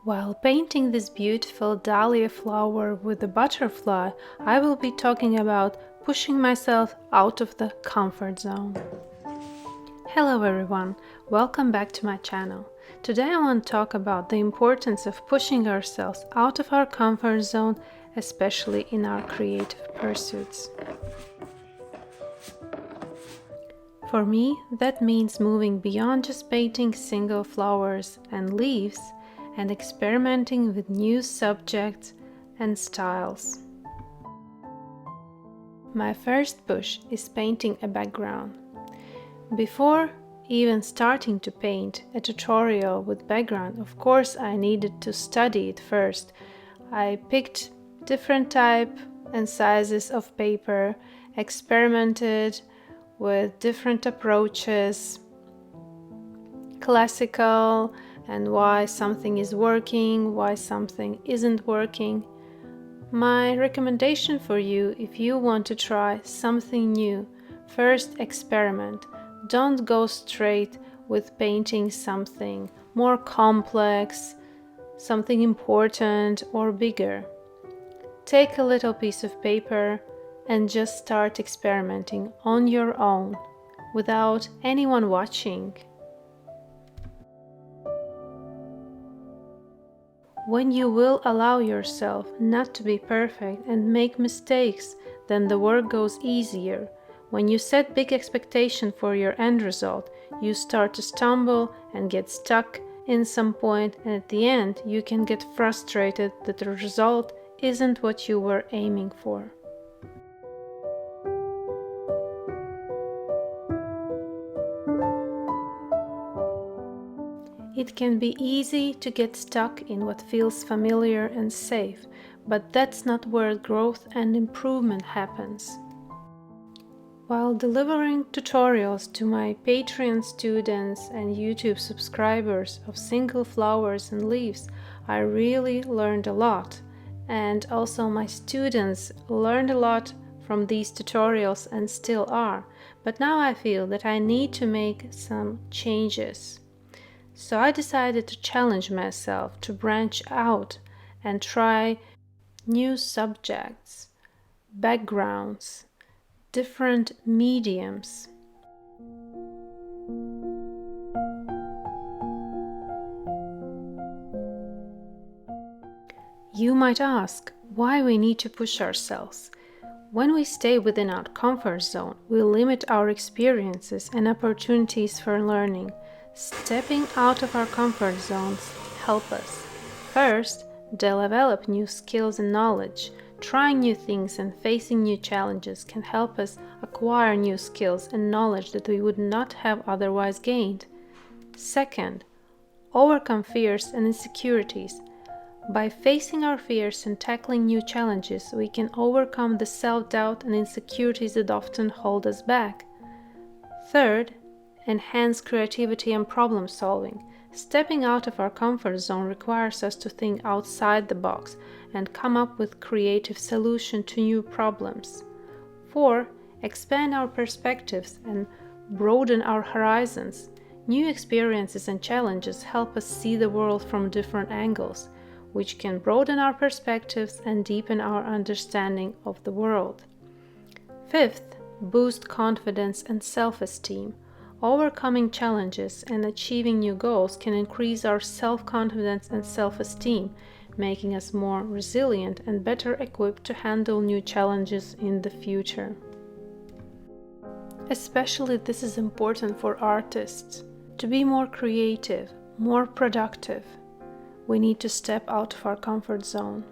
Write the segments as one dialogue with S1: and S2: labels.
S1: While painting this beautiful dahlia flower with a butterfly, I will be talking about pushing myself out of the comfort zone. Hello everyone, welcome back to my channel. Today I want to talk about the importance of pushing ourselves out of our comfort zone, especially in our creative pursuits. For me, that means moving beyond just painting single flowers and leaves and experimenting with new subjects and styles. My first push is painting a background. Before even starting to paint a tutorial with background, of course I needed to study it first. I picked different type and sizes of paper, experimented with different approaches, classical, and why something is working, why something isn't working. My recommendation for you, if you want to try something new, first experiment. Don't go straight with painting something more complex, something important or bigger. Take a little piece of paper and just start experimenting on your own, without anyone watching. When you will allow yourself not to be perfect and make mistakes, then the work goes easier. When you set big expectation for your end result, you start to stumble and get stuck in some point, and at the end you can get frustrated that the result isn't what you were aiming for. It can be easy to get stuck in what feels familiar and safe, but that's not where growth and improvement happens. While delivering tutorials to my Patreon students and YouTube subscribers of single flowers and leaves, I really learned a lot. And also my students learned a lot from these tutorials and still are. But now I feel that I need to make some changes. So I decided to challenge myself to branch out and try new subjects, backgrounds, different mediums. You might ask why we need to push ourselves. When we stay within our comfort zone, we limit our experiences and opportunities for learning. Stepping out of our comfort zones help us. First, develop new skills and knowledge. Trying new things and facing new challenges can help us acquire new skills and knowledge that we would not have otherwise gained. Second, overcome fears and insecurities. By facing our fears and tackling new challenges, we can overcome the self-doubt and insecurities that often hold us back. Third, enhance creativity and problem solving. Stepping out of our comfort zone requires us to think outside the box and come up with creative solutions to new problems. 4. Expand our perspectives and broaden our horizons. New experiences and challenges help us see the world from different angles, which can broaden our perspectives and deepen our understanding of the world. 5th, boost confidence and self-esteem. Overcoming challenges and achieving new goals can increase our self-confidence and self-esteem, making us more resilient and better equipped to handle new challenges in the future. Especially this is important for artists. To be more creative, more productive, we need to step out of our comfort zone.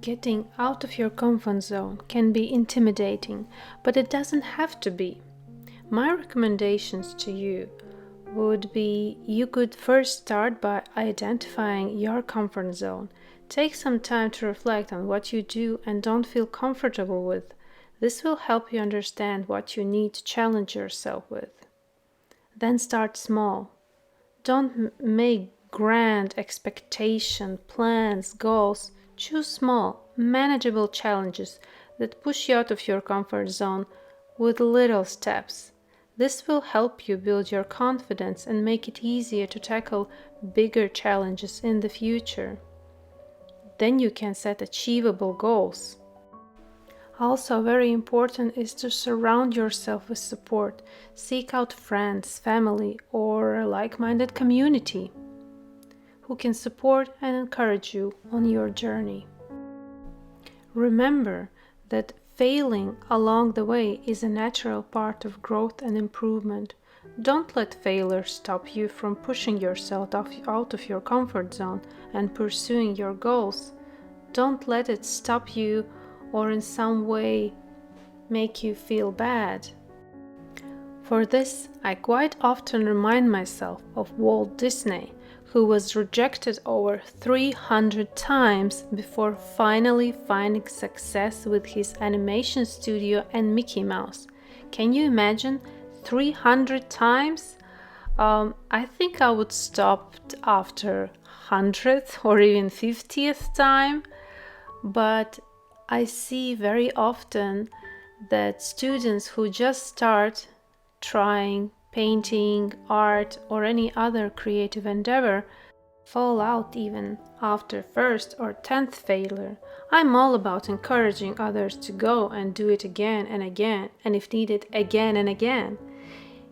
S1: Getting out of your comfort zone can be intimidating, but it doesn't have to be. My recommendations to you would be you could first start by identifying your comfort zone. Take some time to reflect on what you do and don't feel comfortable with. This will help you understand what you need to challenge yourself with. Then start small. Don't make grand expectation, plans, goals. Choose small, manageable challenges that push you out of your comfort zone with little steps. This will help you build your confidence and make it easier to tackle bigger challenges in the future. Then you can set achievable goals. Also, very important is to surround yourself with support. Seek out friends, family, or a like-minded community who can support and encourage you on your journey. Remember that failing along the way is a natural part of growth and improvement. Don't let failure stop you from pushing yourself out of your comfort zone and pursuing your goals. Don't let it stop you or in some way make you feel bad. For this, I quite often remind myself of Walt Disney, who was rejected over 300 times before finally finding success with his animation studio and Mickey Mouse. Can you imagine 300 times? I think I would stop after 100th or even 50th time, but I see very often that students who just start trying painting, art, or any other creative endeavor fall out even after first or 10th failure. I'm all about encouraging others to go and do it again and again, and if needed, again and again.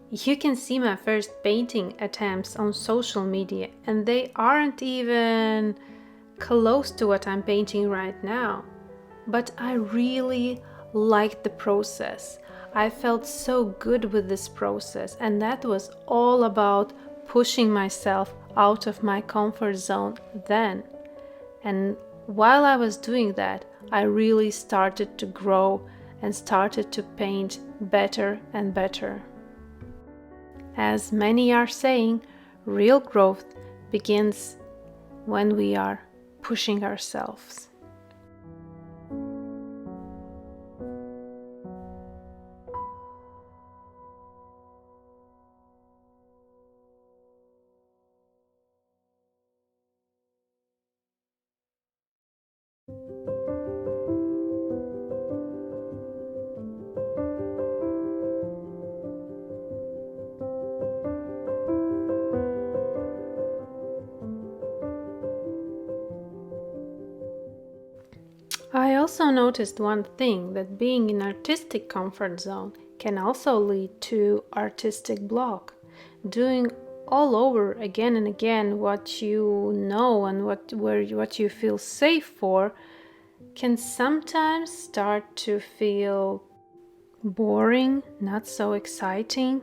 S1: You can see my first painting attempts on social media, and they aren't even close to what I'm painting right now. But I really liked the process. I felt so good with this process, and that was all about pushing myself out of my comfort zone then. And while I was doing that, I really started to grow and started to paint better and better. As many are saying, real growth begins when we are pushing ourselves. I also noticed one thing, that being in artistic comfort zone can also lead to artistic block. Doing all over again and again what you know and what you feel safe for can sometimes start to feel boring, not so exciting.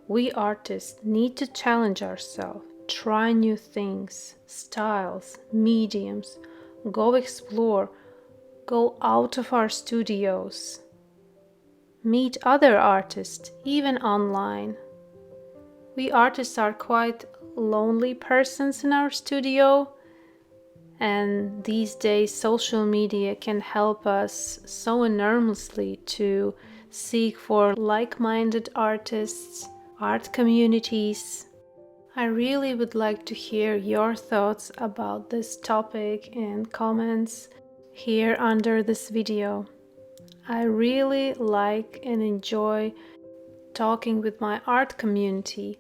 S1: We artists need to challenge ourselves, try new things, styles, mediums, go explore, go out of our studios, meet other artists, even online. We artists are quite lonely persons in our studio, and these days social media can help us so enormously to seek for like-minded artists, art communities. I really would like to hear your thoughts about this topic in comments here under this video. I really like and enjoy talking with my art community.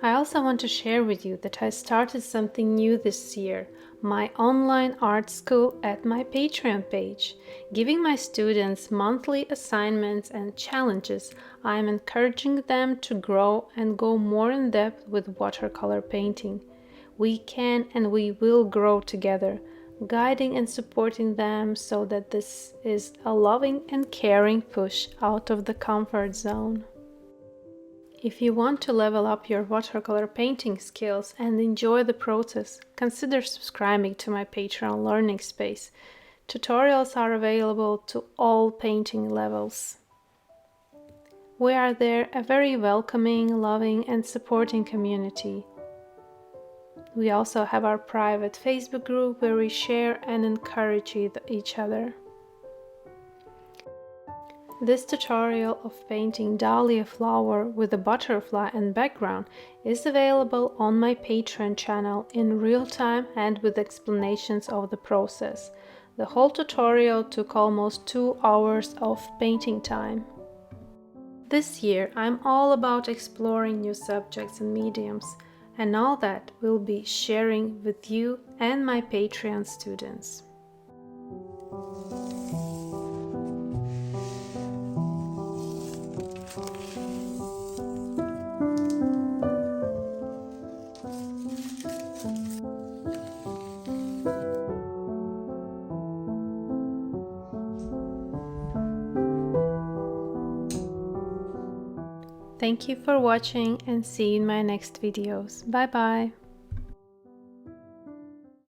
S1: I also want to share with you that I started something new this year, my online art school at my Patreon page. Giving my students monthly assignments and challenges, I am encouraging them to grow and go more in depth with watercolor painting. We can and we will grow together, guiding and supporting them so that this is a loving and caring push out of the comfort zone. If you want to level up your watercolor painting skills and enjoy the process, consider subscribing to my Patreon learning space. Tutorials are available to all painting levels. We are there a very welcoming, loving, and supporting community. We also have our private Facebook group where we share and encourage each other. This tutorial of painting Dahlia flower with a butterfly and background is available on my Patreon channel in real time and with explanations of the process. The whole tutorial took almost 2 hours of painting time. This year I'm all about exploring new subjects and mediums, and all that will be sharing with you and my Patreon students. Thank you for watching and see you in my next videos. Bye bye!